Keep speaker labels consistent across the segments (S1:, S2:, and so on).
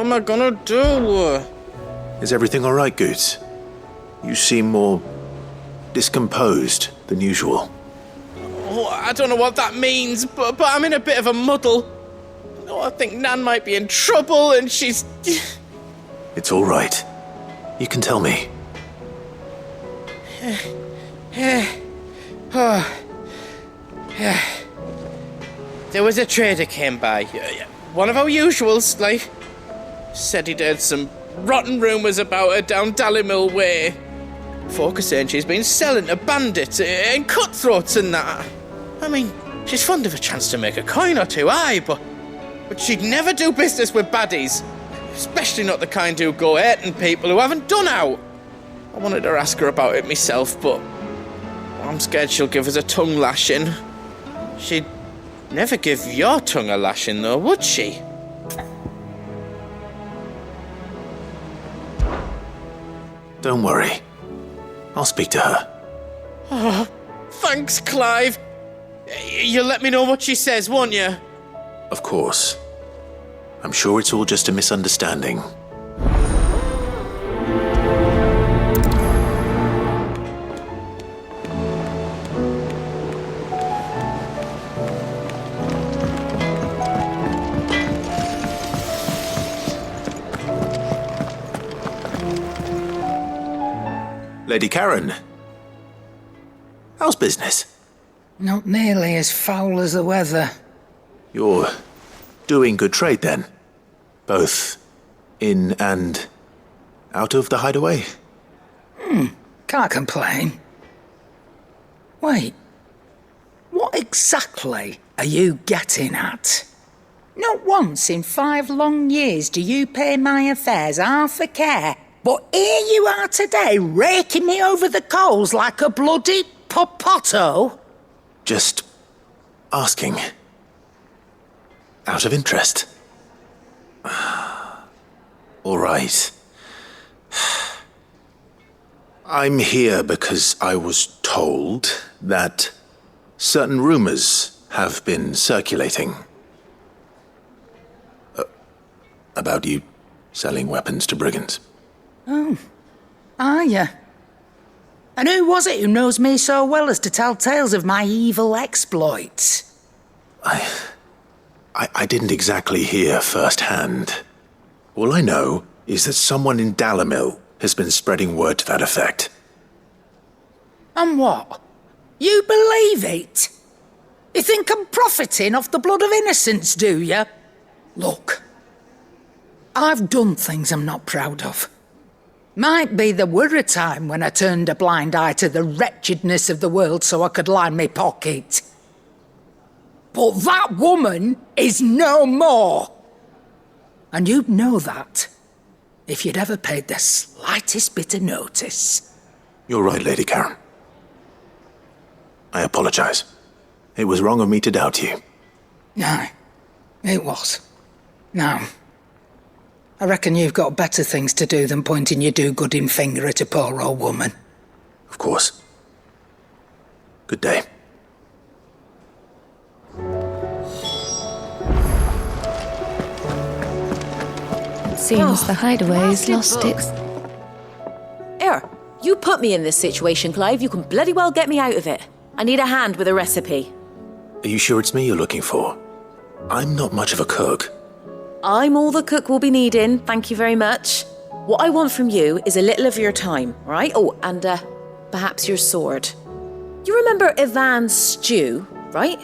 S1: am I gonna do?
S2: Is everything all right, Goots? You seem more discomposed than usual.
S1: Oh, I don't know what that means, but I'm in a bit of a muddle. Oh, I think Nan might be in trouble and she's...
S2: It's all right. You can tell me.
S1: There was a trader came by. One of our usuals, like. Said he'd heard some rotten rumours about her down Dallimil Way. Folk are saying she's been selling to bandits and cutthroats and that. I mean, she's fond of a chance to make a coin or two, aye, but she'd never do business with baddies. Especially not the kind who go hurting people who haven't done out. I wanted to ask her about it myself, but I'm scared she'll give us a tongue lashing. She'd never give your tongue a lashing, though, would she?
S2: Don't worry. I'll speak to her.
S1: Oh, thanks, Clive. You'll let me know what she says, won't you?
S2: Of course. I'm sure it's all just a misunderstanding. Lady Karen, how's business?
S3: Not nearly as foul as the weather.
S2: You're doing good trade then? Both in and out of the hideaway?
S3: Can't complain. Wait, what exactly are you getting at? Not once in 5 long years do you pay my affairs half a care. But here you are today, raking me over the coals like a bloody popoto.
S2: Just asking. Out of interest. All right. I'm here because I was told that certain rumors have been circulating. About you selling weapons to brigands.
S3: Oh, are you? And who was it who knows me so well as to tell tales of my evil exploits?
S2: I didn't exactly hear firsthand. All I know is that someone in Dallimil has been spreading word to that effect.
S3: And what? You believe it? You think I'm profiting off the blood of innocents, do you? Look, I've done things I'm not proud of. Might be there were a time when I turned a blind eye to the wretchedness of the world so I could line my pocket. But that woman is no more. And you'd know that if you'd ever paid the slightest bit of notice.
S2: You're right, Lady Karen. I apologize. It was wrong of me to doubt you.
S3: No, it was. Now, I reckon you've got better things to do than pointing your do-gooding finger at a poor old woman.
S2: Of course. Good day.
S4: Seems the hideaway's lost its...
S5: Here, you put me in this situation, Clive. You can bloody well get me out of it. I need a hand with a recipe.
S2: Are you sure it's me you're looking for? I'm not much of a cook.
S5: I'm all the cook will be needing, thank you very much. What I want from you is a little of your time, right? Oh, and perhaps your sword. You remember Ivan's stew, right?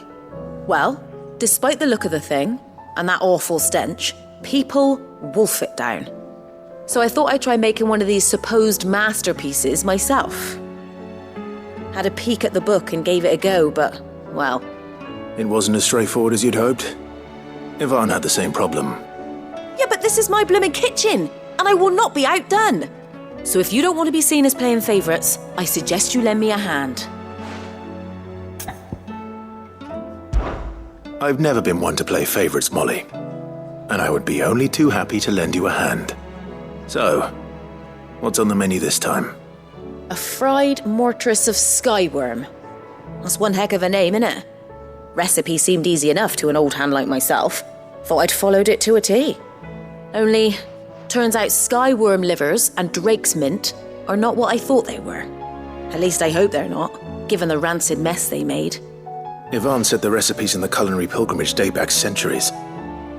S5: Well, despite the look of the thing, and that awful stench, people wolf it down. So I thought I'd try making one of these supposed masterpieces myself. Had a peek at the book and gave it a go, but, well...
S2: It wasn't as straightforward as you'd hoped. Ivan had the same problem.
S5: Yeah, but this is my blooming kitchen, and I will not be outdone. So if you don't want to be seen as playing favourites, I suggest you lend me a hand.
S2: I've never been one to play favourites, Molly. And I would be only too happy to lend you a hand. So, what's on the menu this time?
S5: A fried mortress of skyworm. That's one heck of a name, innit? Recipe seemed easy enough to an old hand like myself. Thought I'd followed it to a T. Only, Turns out skyworm livers and drake's mint are not what I thought they were. At least I hope they're not, given the rancid mess they made.
S2: Yvonne said the recipes in the culinary pilgrimage date back centuries.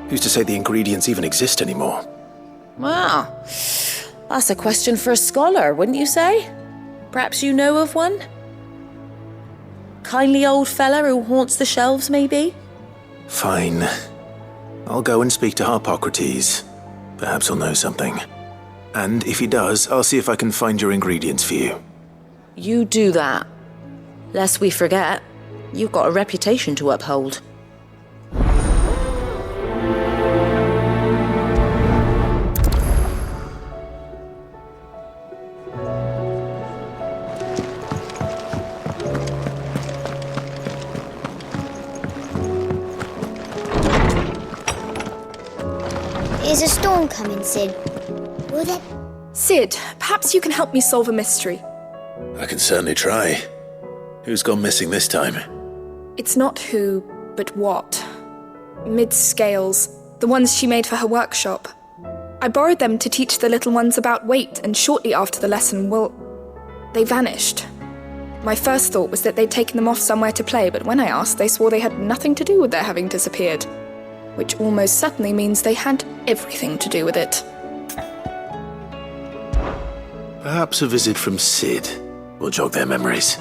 S2: Who's to say the ingredients even exist anymore?
S5: Wow. That's a question for a scholar, wouldn't you say? Perhaps you know of one? Kindly old fella who haunts the shelves, maybe?
S2: Fine. I'll go and speak to Harpocrates. Perhaps he'll know something. And if he does, I'll see if I can find your ingredients for you.
S5: You do that. Lest we forget, you've got a reputation to uphold.
S6: Is a storm coming, Sid? Will there...
S7: Sid, perhaps you can help me solve a mystery.
S2: I can certainly try. Who's gone missing this time?
S7: It's not who, but what. Mid's scales, the ones she made for her workshop. I borrowed them to teach the little ones about weight, and shortly after the lesson, they vanished. My first thought was that they'd taken them off somewhere to play, but when I asked, they swore they had nothing to do with their having disappeared. Which almost certainly means they had everything to do with it.
S2: Perhaps a visit from Sid will jog their memories.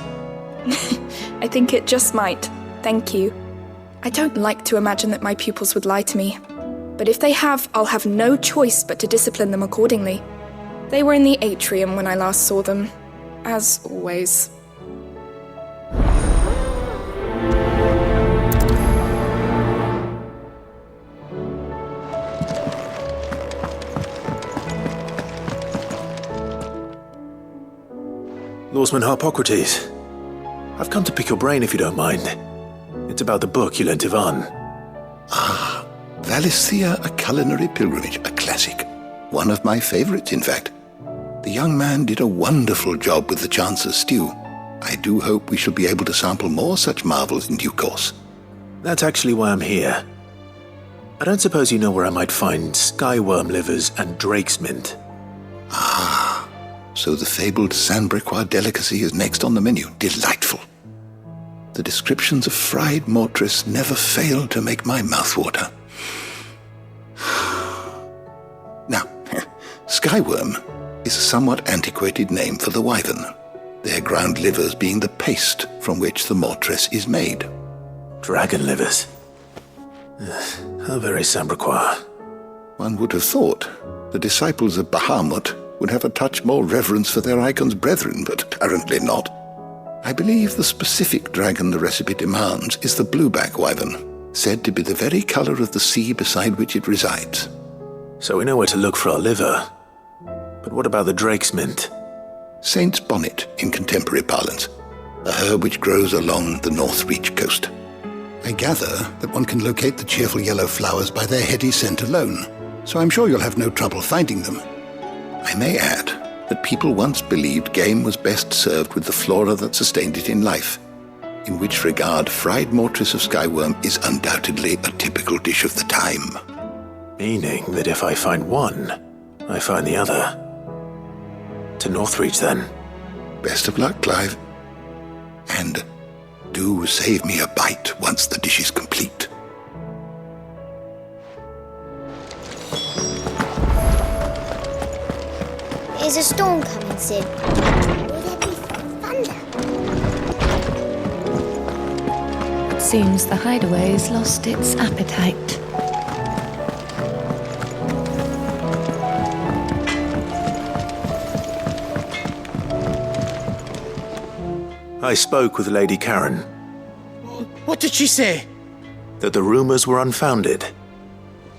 S7: I think it just might. Thank you. I don't like to imagine that my pupils would lie to me. But if they have, I'll have no choice but to discipline them accordingly. They were in the atrium when I last saw them. As always.
S2: Lawsman Harpocrates, I've come to pick your brain if you don't mind. It's about the book you lent Yvonne.
S8: Ah, Valisthea, A Culinary Pilgrimage, a classic. One of my favourites, in fact. The young man did a wonderful job with the Chance's stew. I do hope we shall be able to sample more such marvels in due course.
S2: That's actually why I'm here. I don't suppose you know where I might find skyworm livers and drake's mint.
S8: Ah, so the fabled Sanbriquois delicacy is next on the menu. Delightful. The descriptions of fried mortress never fail to make my mouth water. Now, skyworm is a somewhat antiquated name for the wyvern, their ground livers being the paste from which the mortress is made.
S2: Dragon livers. How very Sanbriquois.
S8: One would have thought the disciples of Bahamut would have a touch more reverence for their icon's brethren, but apparently not. I believe the specific dragon the recipe demands is the blueback wyvern, said to be the very colour of the sea beside which it resides.
S2: So we know where to look for our liver. But what about the drake's mint?
S8: Saint's bonnet in contemporary parlance, a herb which grows along the North Reach coast. I gather that one can locate the cheerful yellow flowers by their heady scent alone, so I'm sure you'll have no trouble finding them. I may add that people once believed game was best served with the flora that sustained it in life, in which regard fried mortress of skyworm is undoubtedly a typical dish of the time.
S2: Meaning that if I find one, I find the other. To Northreach, then.
S8: Best of luck, Clive. And do save me a bite once the dish is complete.
S6: Is a storm coming, Sid? Will there be thunder?
S4: It seems the hideaway's lost its appetite.
S2: I spoke with Lady Karen.
S1: What did she say?
S2: That the rumors were unfounded,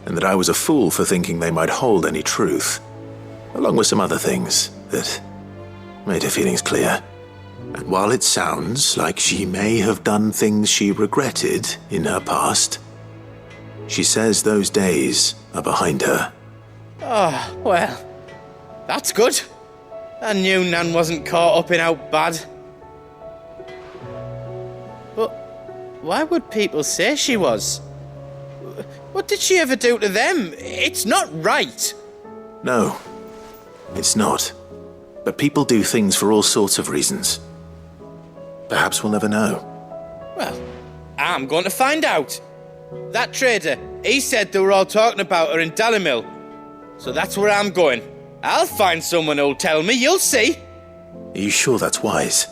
S2: and that I was a fool for thinking they might hold any truth, along with some other things that made her feelings clear. And while it sounds like she may have done things she regretted in her past, she says those days are behind her.
S1: Oh, well, that's good. I knew Nan wasn't caught up in out bad. But why would people say she was? What did she ever do to them? It's not right.
S2: No, it's not. But people do things for all sorts of reasons. Perhaps we'll never know.
S1: Well, I'm going to find out. That trader, he said they were all talking about her in Dalimil. So that's where I'm going. I'll find someone who'll tell me, you'll see.
S2: Are you sure that's wise?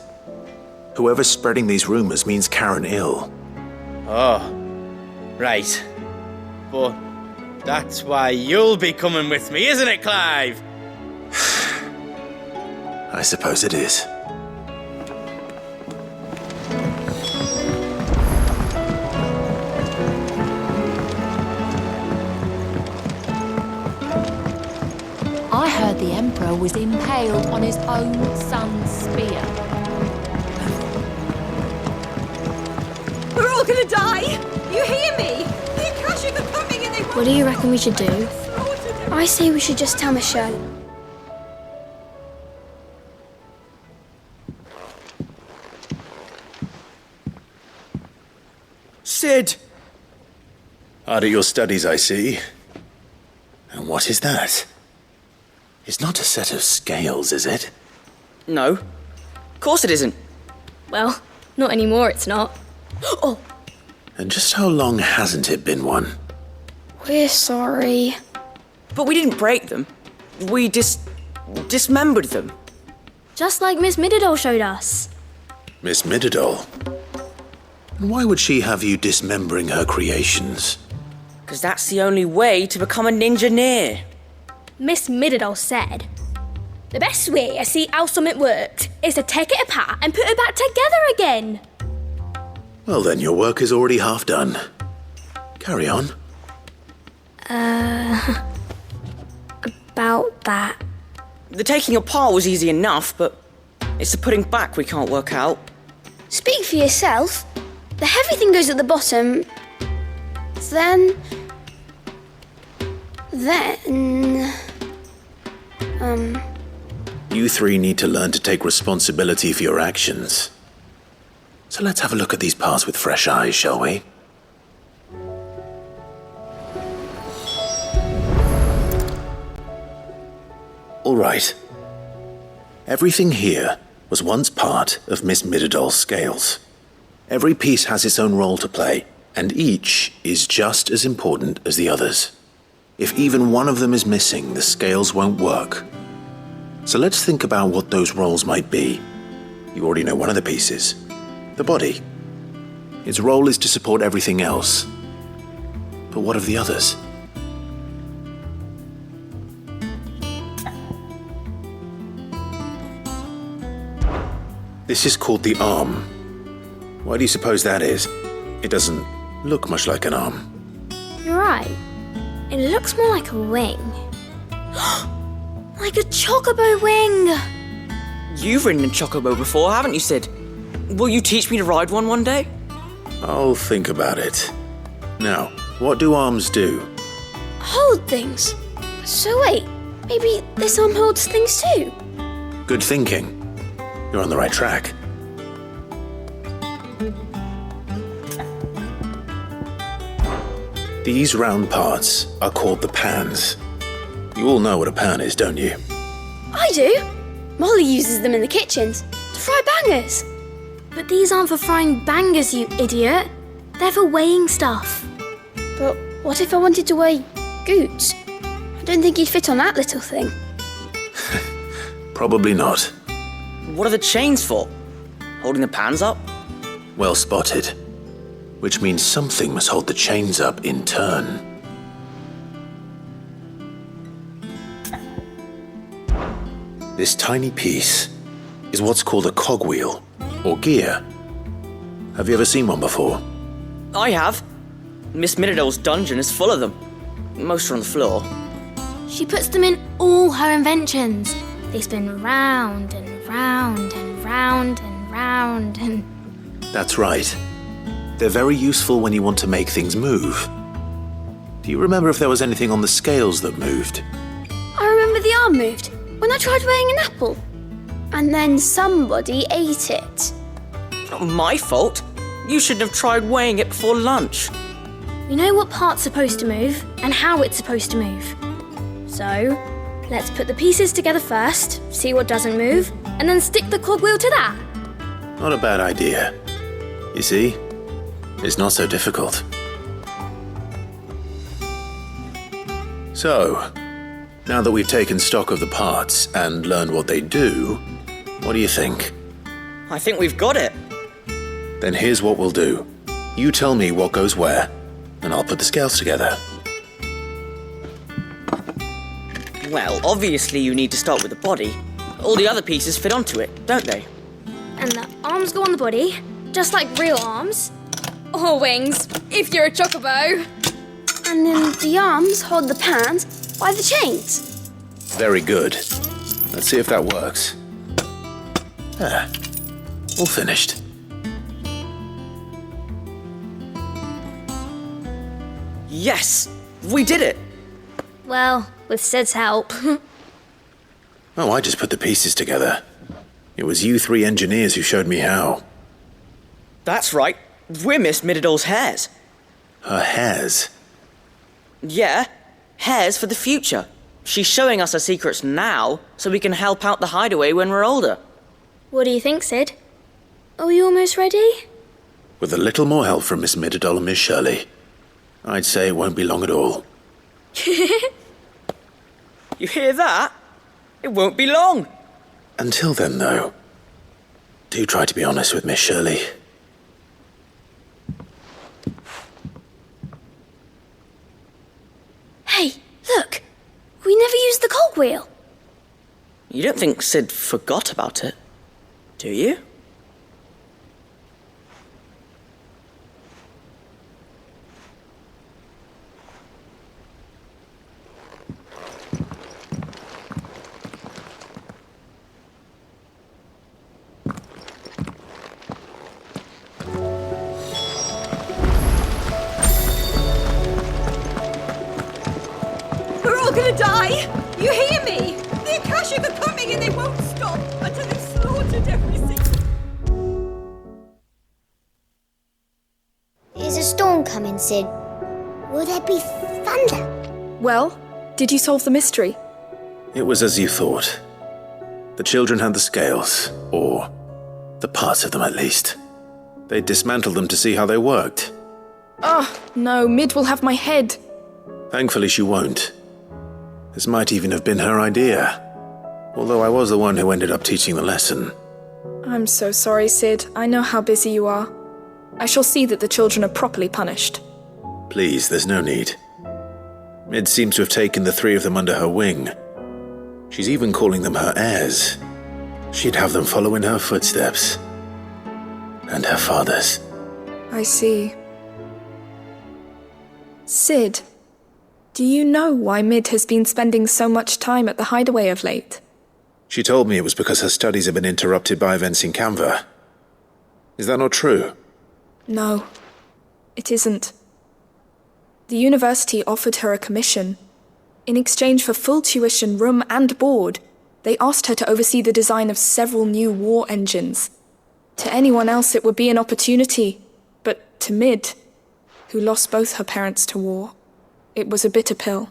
S2: Whoever's spreading these rumors means Karen ill.
S1: Oh, right. But that's why you'll be coming with me, isn't it, Clive?
S2: I suppose it is.
S9: I heard the Emperor was impaled on his own son's spear.
S10: We're all gonna die! You hear me? The Akashic are coming and they want...
S6: What do you reckon we should do? I say we should just tell Michelle.
S2: Sid! Hard at your studies, I see. And what is that? It's not a set of scales, is it?
S11: No. Of course it isn't.
S6: Well, not anymore, it's not. Oh!
S2: And just how long hasn't it been one?
S6: We're sorry.
S11: But we didn't break them. We dismembered them.
S6: Just like Miss Mididol showed us.
S2: Miss Mididol? And why would she have you dismembering her creations?
S11: Because that's the only way to become a ninja-neer.
S12: Miss Mididol said, the best way to see how something worked is to take it apart and put it back together again.
S2: Well then, your work is already half done. Carry on.
S6: About that.
S11: The taking apart was easy enough, but it's the putting back we can't work out.
S6: Speak for yourself. The heavy thing goes at the bottom. Then...
S2: You three need to learn to take responsibility for your actions. So let's have a look at these parts with fresh eyes, shall we? All right. Everything here was once part of Miss Mididol's scales. Every piece has its own role to play, and each is just as important as the others. If even one of them is missing, the scales won't work. So let's think about what those roles might be. You already know one of the pieces. The body. Its role is to support everything else. But what of the others? This is called the arm. Why do you suppose that is? It doesn't look much like an arm.
S6: You're right. It looks more like a wing. Like a chocobo wing!
S11: You've ridden a chocobo before, haven't you, Sid? Will you teach me to ride one day?
S2: I'll think about it. Now, what do arms do?
S6: Hold things. So wait, maybe this arm holds things too?
S2: Good thinking. You're on the right track. These round parts are called the pans. You all know what a pan is, don't you?
S6: I do. Molly uses them in the kitchens to fry bangers. But these aren't for frying bangers, you idiot. They're for weighing stuff. But what if I wanted to weigh Goots? I don't think he'd fit on that little thing.
S2: Probably not.
S11: What are the chains for? Holding the pans up?
S2: Well spotted. Which means something must hold the chains up in turn. This tiny piece is what's called a cogwheel, or gear. Have you ever seen one before?
S11: I have. Miss Mididol's dungeon is full of them. Most are on the floor.
S12: She puts them in all her inventions. They spin round and round and round and round and...
S2: That's right. They're very useful when you want to make things move. Do you remember if there was anything on the scales that moved?
S6: I remember the arm moved when I tried weighing an apple. And then somebody ate it.
S11: Not my fault. You shouldn't have tried weighing it before lunch.
S12: We know what part's supposed to move and how it's supposed to move. So,
S6: Let's put the pieces together first, see what doesn't move, and then stick the cogwheel to that.
S2: Not a bad idea. You see, it's not so difficult. So, now that we've taken stock of the parts and learned what they do, what do you think?
S11: I think we've got it.
S2: Then here's what we'll do. You tell me what goes where, and I'll put the scales together.
S11: Well, obviously you need to start with the body. All the other pieces fit onto it, don't they?
S6: And the arms go on the body, just like real arms.
S7: Or wings, if you're a chocobo.
S6: And then the arms hold the pans by the chains.
S2: Very good. Let's see if that works. There. All finished.
S11: Yes! We did it!
S6: Well, with Sid's help.
S2: Oh, I just put the pieces together. It was you three engineers who showed me how.
S11: That's right. We're Miss Mididol's hairs.
S2: Her hairs?
S11: Yeah, hairs for the future. She's showing us her secrets now, so we can help out the hideaway when we're older.
S6: What do you think, Sid? Are we almost ready?
S2: With a little more help from Miss Mididol and Miss Shirley, I'd say it won't be long at all.
S11: You hear that? It won't be long.
S2: Until then, though, do try to be honest with Miss Shirley.
S6: Hey, look! We never used the cogwheel.
S11: You don't think Sid forgot about it, do you?
S10: We're all gonna die! You hear me? The Akashic are coming and they won't stop until they've slaughtered every single...
S13: Is a storm coming, Sid? Will there be thunder?
S7: Well, did you solve the mystery?
S2: It was as you thought. The children had the scales, or the parts of them at least. They dismantled them to see how they worked.
S7: Oh, no, Mid will have my head.
S2: Thankfully she won't. This might even have been her idea. Although I was the one who ended up teaching the lesson.
S7: I'm so sorry, Sid. I know how busy you are. I shall see that the children are properly punished.
S2: Please, there's no need. Mid seems to have taken the three of them under her wing. She's even calling them her heirs. She'd have them follow in her footsteps. And her father's.
S7: I see. Sid, do you know why Mid has been spending so much time at the hideaway of late?
S2: She told me it was because her studies have been interrupted by events in Canva. Is that not true?
S7: No, it isn't. The university offered her a commission. In exchange for full tuition, room and board, they asked her to oversee the design of several new war engines. To anyone else it would be an opportunity, but to Mid, who lost both her parents to war, it was a bitter pill.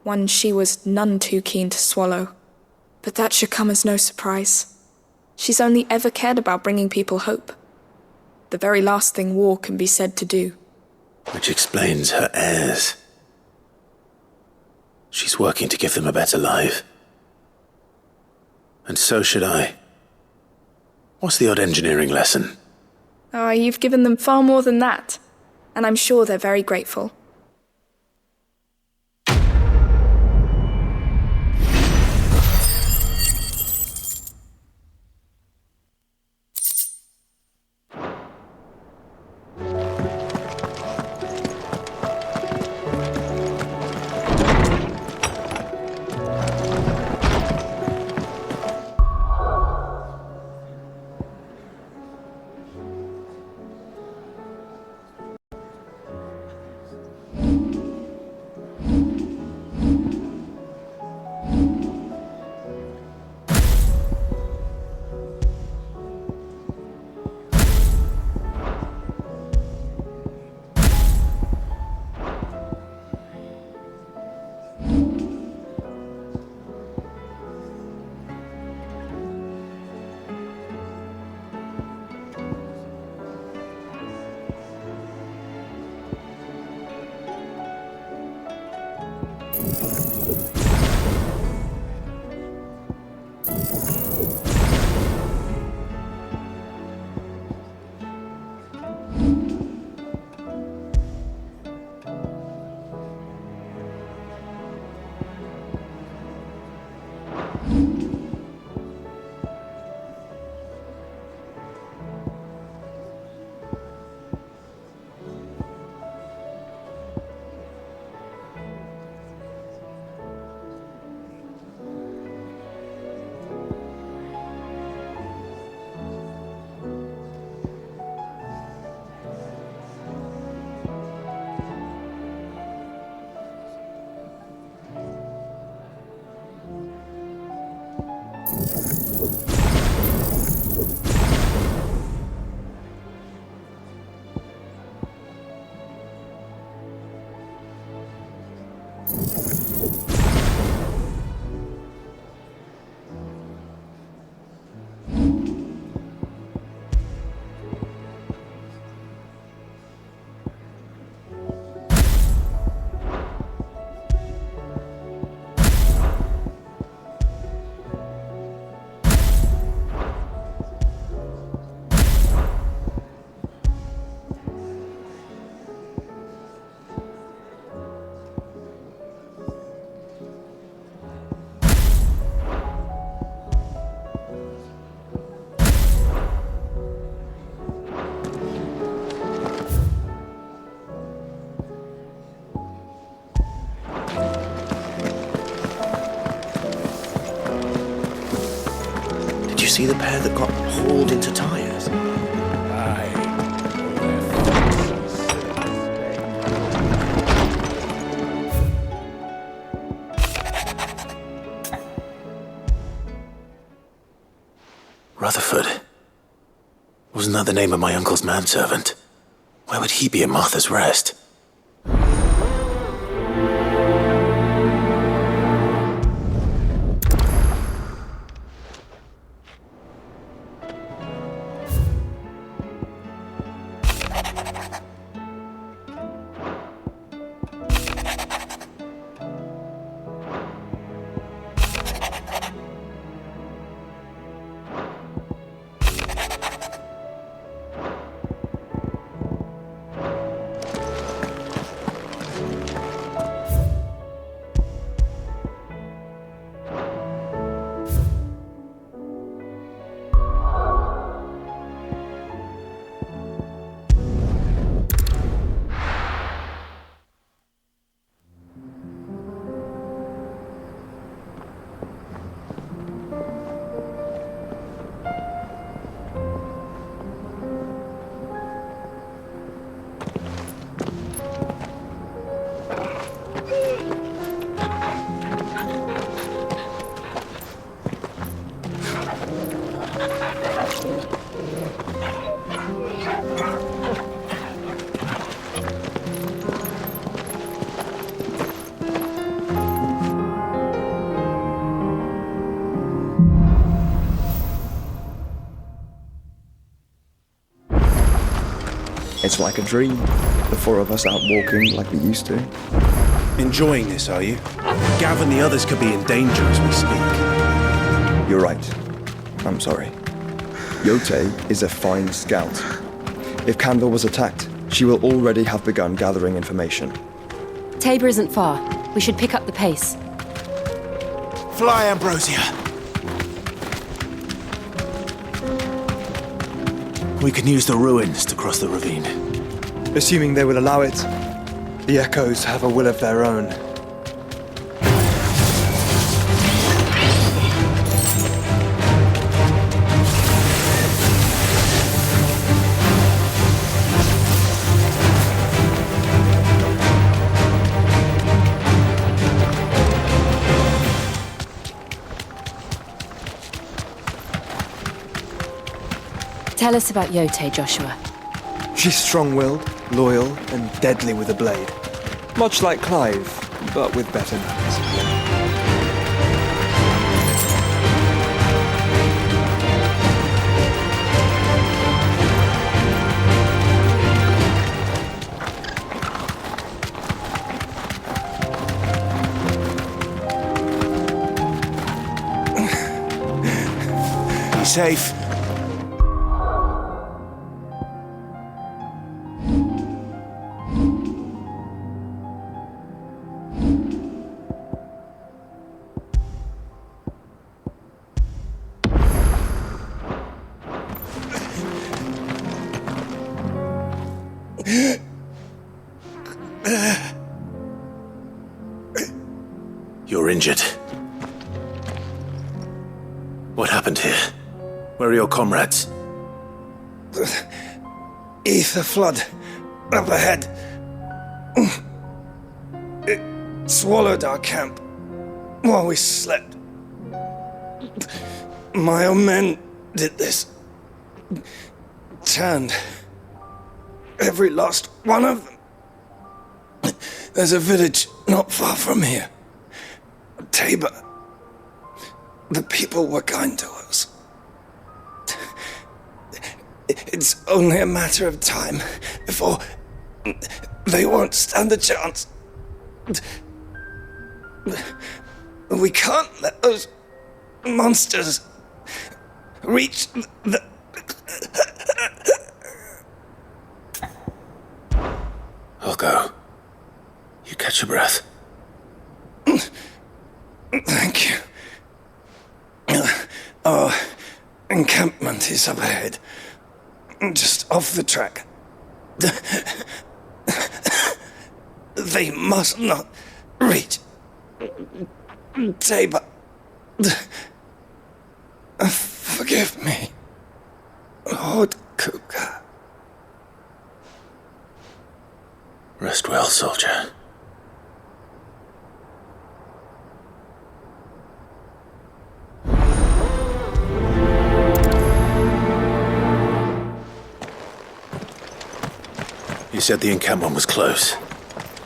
S7: One she was none too keen to swallow. But that should come as no surprise. She's only ever cared about bringing people hope. The very last thing war can be said to do.
S2: Which explains her heirs. She's working to give them a better life. And so should I. What's the odd engineering lesson?
S7: Oh, you've given them far more than that. And I'm sure they're very grateful.
S2: See the pair that got hauled into tyres? Rutherford. Wasn't that the name of my uncle's manservant? Why would he be at Martha's Rest?
S14: It's like a dream. The four of us out walking like we used to.
S15: Enjoying this, are you? Gav and the others could be in danger as we speak.
S14: You're right. I'm sorry. Yote is a fine scout. If Canville was attacked, she will already have begun gathering information.
S16: Tabor isn't far. We should pick up the pace.
S2: Fly, Ambrosia! We can use the ruins to cross the ravine.
S14: Assuming they will allow it, the Echoes have a will of their own.
S16: Tell us about Yote, Joshua.
S14: She's strong-willed, loyal, and deadly with a blade. Much like Clive, but with better manners.
S15: safe.
S2: You're injured. What happened here? Where are your comrades?
S17: Ether flood up ahead. It swallowed our camp while we slept. My own men did this. Turned every last one of them. There's a village not far from here. Tabor. The people were kind to us. It's only a matter of time before they won't stand a chance. We can't let those monsters reach the...
S2: I'll go. You catch your breath.
S17: Thank you. Our encampment is up ahead. Just off the track. They must not reach Tabor. Forgive me, Lord Cougar.
S2: Rest well, soldier. You said the encampment was close.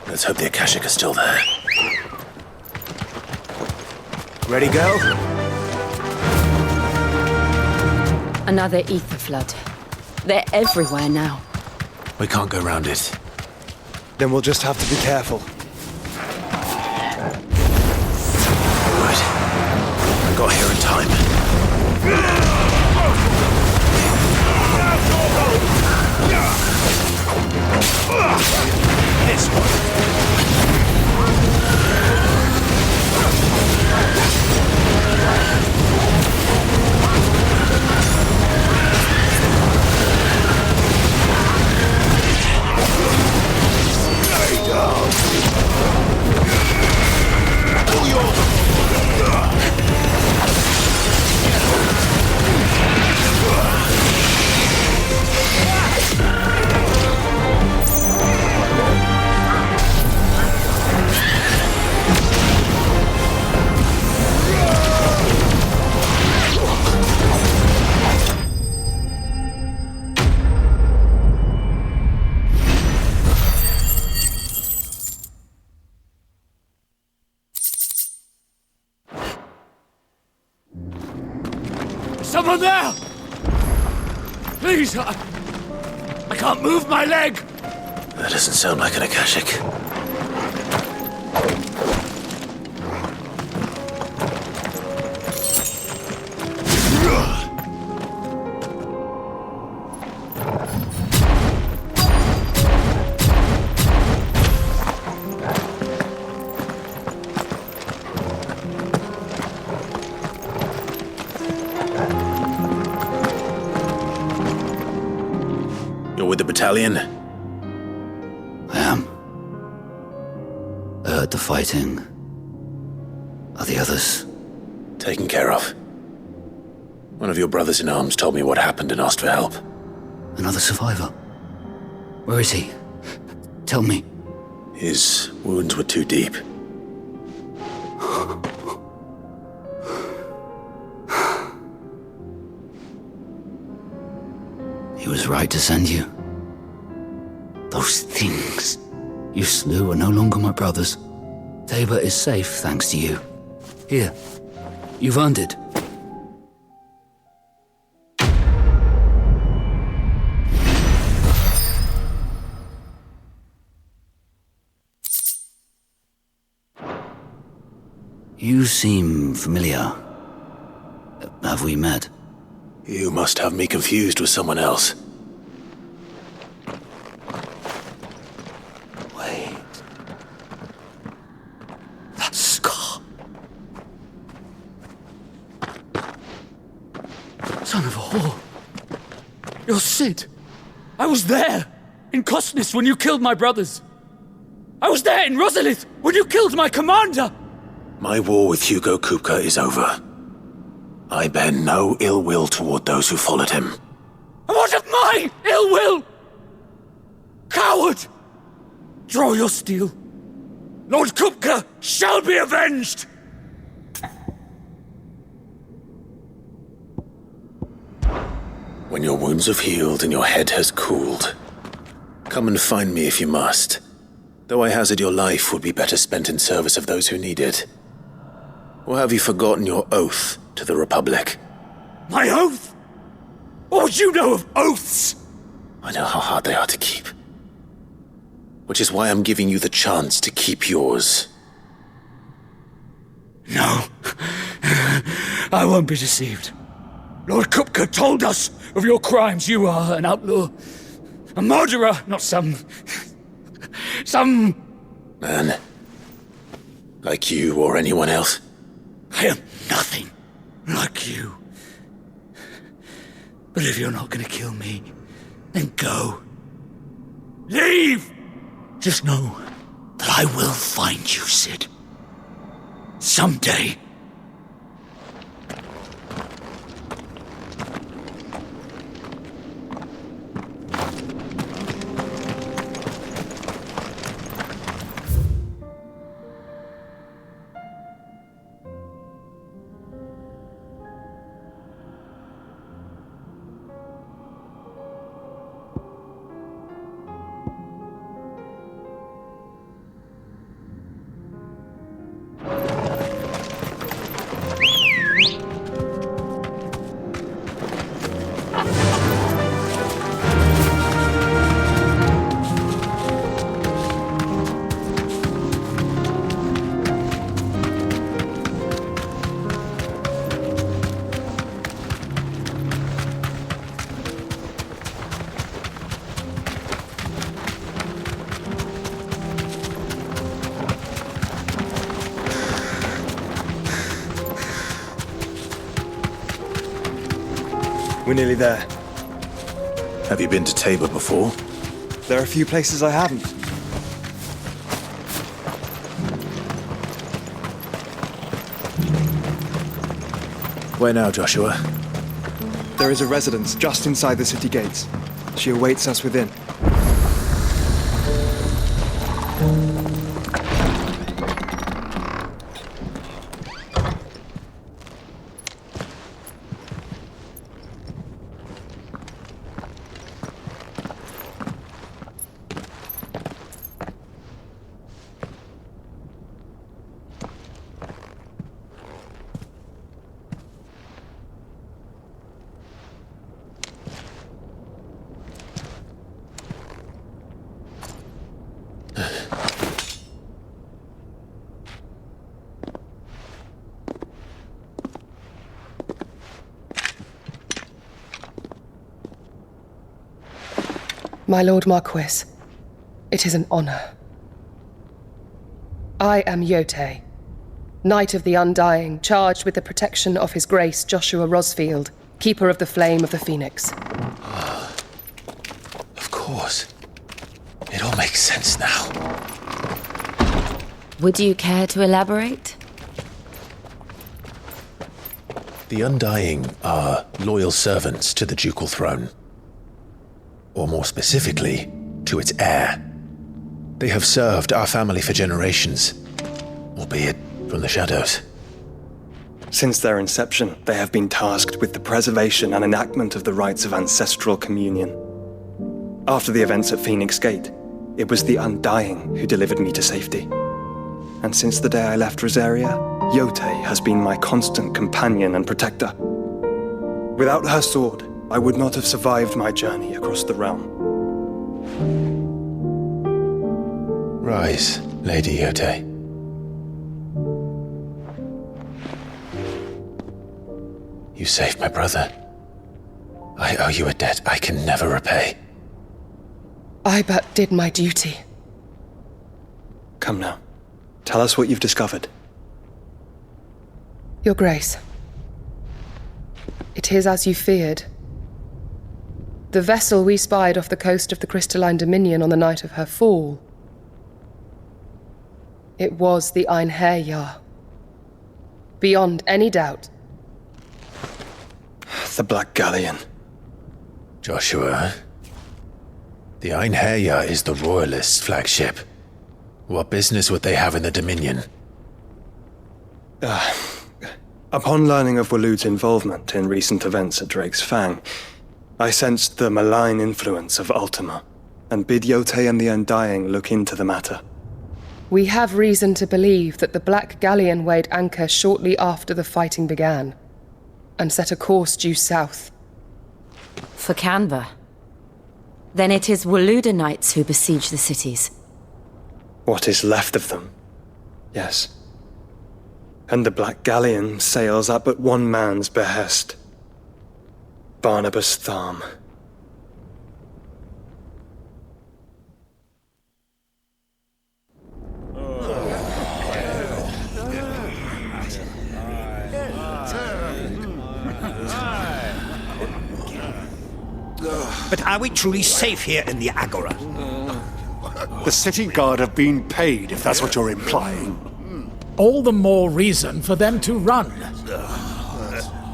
S2: Let's hope the Akashic are still there.
S15: Ready, go?
S16: Another ether flood. They're everywhere now.
S2: We can't go round it.
S14: Then we'll just have to be careful.
S2: All right. I got here in time.
S15: This
S18: Someone there! Please, I can't move my leg!
S2: That doesn't sound like an Akashic. You're with the battalion?
S19: I am. I heard the fighting. Are the others?
S2: Taken care of. One of your brothers in arms told me what happened and asked for help.
S19: Another survivor? Where is he? Tell me.
S2: His wounds were too deep.
S19: He was right to send you. Those things you slew are no longer my brothers. Tabor is safe thanks to you. Here, you've earned it. You seem familiar. Have we met?
S2: You must have me confused with someone else.
S19: Wait. That scar. Son of a whore. You're Sid. I was there in Costness when you killed my brothers. I was there in Rosalith when you killed my commander.
S2: My war with Hugo Kupka is over. I bear no ill will toward those who followed him.
S19: And what of my ill will? Coward! Draw your steel. Lord Kupka shall be avenged!
S2: When your wounds have healed and your head has cooled, come and find me if you must. Though I hazard your life would be better spent in service of those who need it. Or have you forgotten your oath to the Republic?
S19: My oath? What would you know of oaths?
S2: I know how hard they are to keep. Which is why I'm giving you the chance to keep yours.
S19: No. I won't be deceived. Lord Kupka told us of your crimes. You are an outlaw. A murderer, not some
S2: man. Like you or anyone else.
S19: I am nothing like you. But if you're not gonna kill me, then go. Leave! Just know that I will find you, Sid. Someday.
S14: We're nearly there.
S2: Have you been to Tabor before?
S14: There are a few places I haven't.
S2: Where now, Joshua?
S14: There is a residence just inside the city gates. She awaits us within.
S20: My Lord Marquis, it is an honor. I am Yotei, Knight of the Undying, charged with the protection of His Grace Joshua Rosfield, Keeper of the Flame of the Phoenix.
S2: Of course. It all makes sense now.
S4: Would you care to elaborate?
S2: The Undying are loyal servants to the ducal throne. Or more specifically, to its heir. They have served our family for generations, albeit from the shadows.
S14: Since their inception, they have been tasked with the preservation and enactment of the rites of ancestral communion. After the events at Phoenix Gate, it was the Undying who delivered me to safety. And since the day I left Rosaria, Yotei has been my constant companion and protector. Without her sword, I would not have survived my journey across the realm.
S2: Rise, Lady Yotei. You saved my brother. I owe you a debt I can never repay.
S20: I but did my duty.
S14: Come now. Tell us what you've discovered.
S20: Your Grace. It is as you feared. The vessel we spied off the coast of the Crystalline Dominion on the night of her fall. It was the Einherjar. Beyond any doubt.
S14: The Black Galleon.
S2: Joshua, the Einherjar is the Royalists' flagship. What business would they have in the Dominion?
S14: Upon learning of Waloed's involvement in recent events at Drake's Fang, I sensed the malign influence of Ultima, and bid Yote and the Undying look into the matter.
S20: We have reason to believe that the Black Galleon weighed anchor shortly after the fighting began, and set a course due south.
S16: For Canva. Then it is Waloed knights who besiege the cities.
S14: What is left of them? Yes. And the Black Galleon sails at but one man's behest. Barnabas Tharm.
S18: But are we truly safe here in the Agora?
S21: The city guard have been paid, if that's what you're implying.
S22: All the more reason for them to run.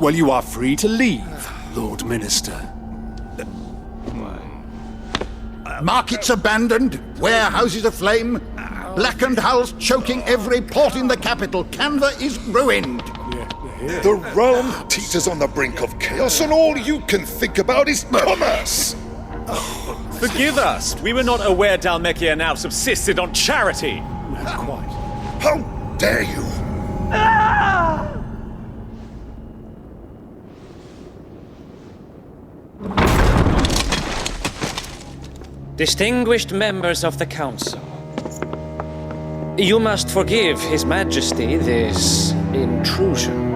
S21: Well, you are free to leave, Lord Minister.
S8: Markets abandoned, warehouses aflame, blackened hulls choking every port in the capital. Canva is ruined.
S23: The realm teeters on the brink of chaos, and all you can think about is commerce!
S24: Forgive us! We were not aware Dhalmekia now subsisted on charity!
S23: How dare you!
S25: Distinguished members of the Council, you must forgive His Majesty this intrusion.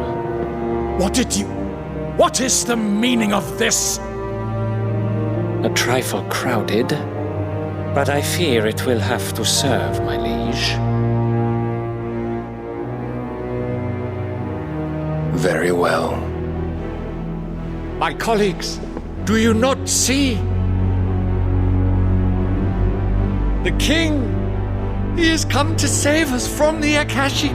S22: What is the meaning of this?
S25: A trifle crowded, but I fear it will have to serve, my liege.
S2: Very well.
S18: My colleagues, do you not see? The King! He has come to save us from the Akashic!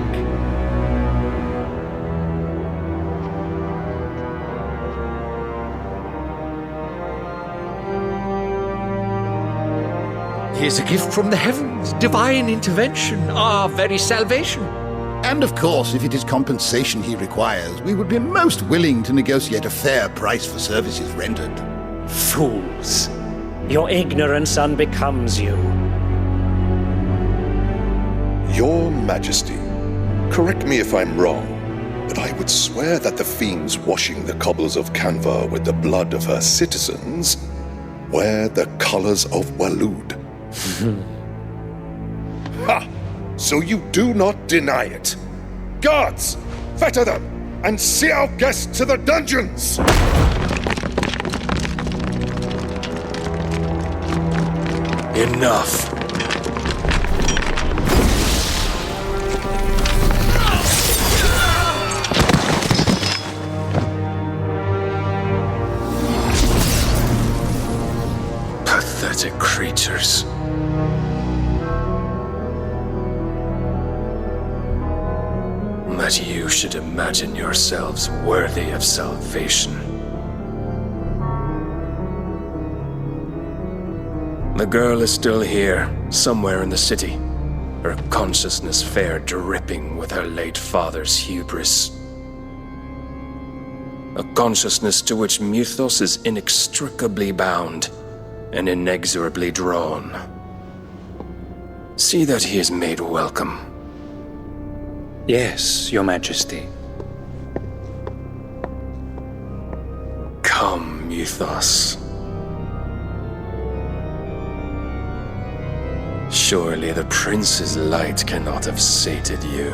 S18: He is a gift from the heavens, divine intervention, our very salvation.
S8: And of course, if it is compensation he requires, we would be most willing to negotiate a fair price for services rendered.
S25: Fools! Your ignorance unbecomes you.
S23: Your Majesty, correct me if I'm wrong, but I would swear that the fiends washing the cobbles of Canva with the blood of her citizens wear the colors of Waloed. Ha! So you do not deny it. Guards, fetter them, and see our guests to the dungeons!
S2: Enough. Pathetic creatures. That you should imagine yourselves worthy of salvation. The girl is still here, somewhere in the city, her consciousness fair dripping with her late father's hubris. A consciousness to which Mythos is inextricably bound and inexorably drawn. See that he is made welcome.
S25: Yes, Your Majesty.
S2: Come, Mythos. Surely the prince's light cannot have sated you.